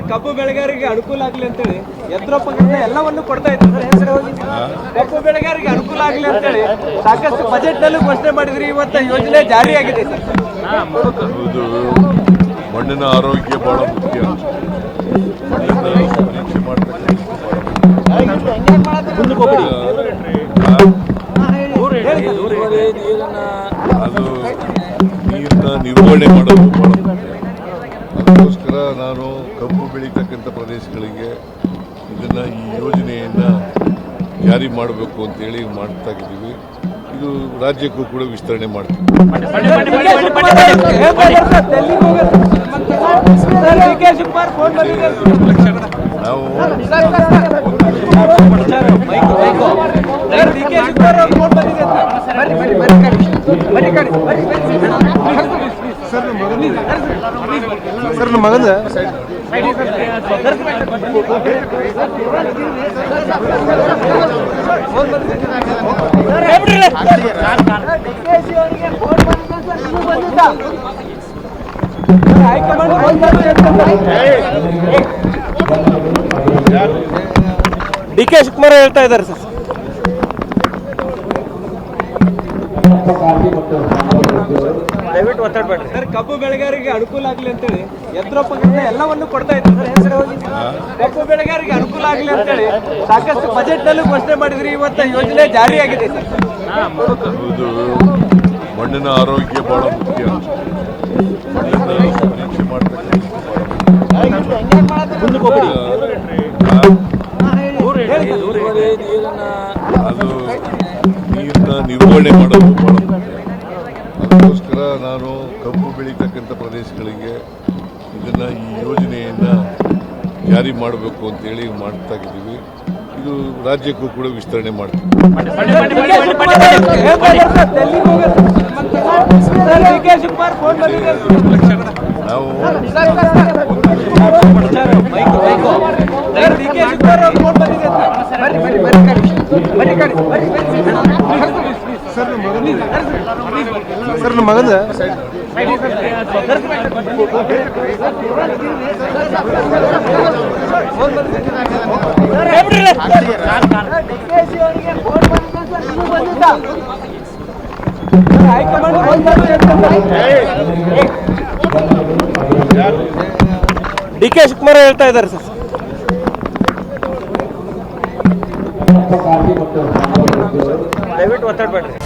ಕಬ್ಬು ಬೆಳೆಗಾರರಿಗೆ ಅನುಕೂಲ ಆಗಲಿ ಅಂತೇಳಿ ಯಂತ್ರೋಪಕರಣ ಎಲ್ಲವನ್ನು ಕೊಡ್ತಾ ಇದ್ದಾರೆ. ಕಬ್ಬು ಬೆಳೆಗಾರರಿಗೆ ಅನುಕೂಲ ಆಗಲಿ ಅಂತೇಳಿ ಸಾಕಷ್ಟು ಬಜೆಟ್ ನಲ್ಲೂ ಘೋಷಣೆ ಮಾಡಿದ್ರಿ. ಇವತ್ತು ಯೋಜನೆ ಜಾರಿಯಾಗಿದೆ ಸರ್. ಹೌದು, ಮಣ್ಣಿನ ಆರೋಗ್ಯ ಬಹಳ ಮುಖ್ಯ. ಮಣ್ಣಿನ ಪರೀಕ್ಷೆ ಮಾಡತಕ್ಕಂಥ ಅದು ನೀರನ್ನ ನಿರ್ವಹಣೆ ಮಾಡೋದು ಬಹಳ ಮುಖ್ಯ. ಅದಕ್ಕೋಸ್ಕರ ನಾನು ಕಬ್ಬು ಬೆಳೀತಕ್ಕಂಥ ಪ್ರದೇಶಗಳಿಗೆ ಇದನ್ನು ಈ ಯೋಜನೆಯನ್ನು ಜಾರಿ ಮಾಡಬೇಕು ಅಂತೇಳಿ ಮಾಡ್ತಾ ಇದ್ದೀವಿ. ಇದು ರಾಜ್ಯಕ್ಕೂ ಕೂಡ ವಿಸ್ತರಣೆ ಮಾಡ್ತೀವಿ. ನಾವು ಸರ್ ನಮ್ಮ ಮಗಂದ ಡಿ ಕೆ ಶಿವಕುಮಾರ್ ಹೇಳ್ತಾ ಇದ್ದಾರೆ ಸರ್. ದಯವಿಟ್ಟು ಒತ್ತಡಬೇಡ್ರಿ ಸರ್. ಕಬ್ಬು ಬೆಳೆಗಾರರಿಗೆ ಅನುಕೂಲ ಆಗಲಿ ಅಂತೇಳಿ ಯಂತ್ರೋಪಕರಣ ಎಲ್ಲವನ್ನು ಕೊಡ್ತಾ ಇದ್ದಾರೆ. ಕಬ್ಬು ಬೆಳೆಗಾರರಿಗೆ ಅನುಕೂಲ ಆಗಲಿ ಅಂತೇಳಿ ಸಾಕಷ್ಟು ಬಜೆಟ್ ನಲ್ಲೂ ಘೋಷಣೆ ಮಾಡಿದ್ರಿ. ಇವತ್ತು ಯೋಜನೆ ಜಾರಿಯಾಗಿದೆ ಸರ್. ಹೌದು, ಮಣ್ಣಿನ ಆರೋಗ್ಯ ಬಹಳ ಮುಖ್ಯ. ಮಣ್ಣಿನ ಪರೀಕ್ಷೆ ಮಾಡತಕ್ಕಂಥ ಅದು ನೀರನ್ನ ನಿರ್ವಹಣೆ ಮಾಡೋದು ಬಹಳ ಮುಖ್ಯ. ಅದಕ್ಕೋಸ್ಕರ ನಾನು ಕಬ್ಬು ಬೆಳೀತಕ್ಕಂಥ ಪ್ರದೇಶಗಳಿಗೆ ಇದನ್ನು ಈ ಯೋಜನೆಯನ್ನು ಜಾರಿ ಮಾಡಬೇಕು ಅಂತೇಳಿ ಮಾಡ್ತಾ ಇದ್ದೀವಿ. ಇದು ರಾಜ್ಯಕ್ಕೂ ಕೂಡ ವಿಸ್ತರಣೆ ಮಾಡ್ತೀವಿ. ನಾವು ಸರ್ ನಮ್ಮ ಮಗಂದ ಡಿ ಕೆ ಶಿವಕುಮಾರ್ ಹೇಳ್ತಾ ಇದ್ದಾರೆ ಸರ್. ದಯವಿಟ್ಟು ಒತ್ತಡಬೇಡ್ರಿ.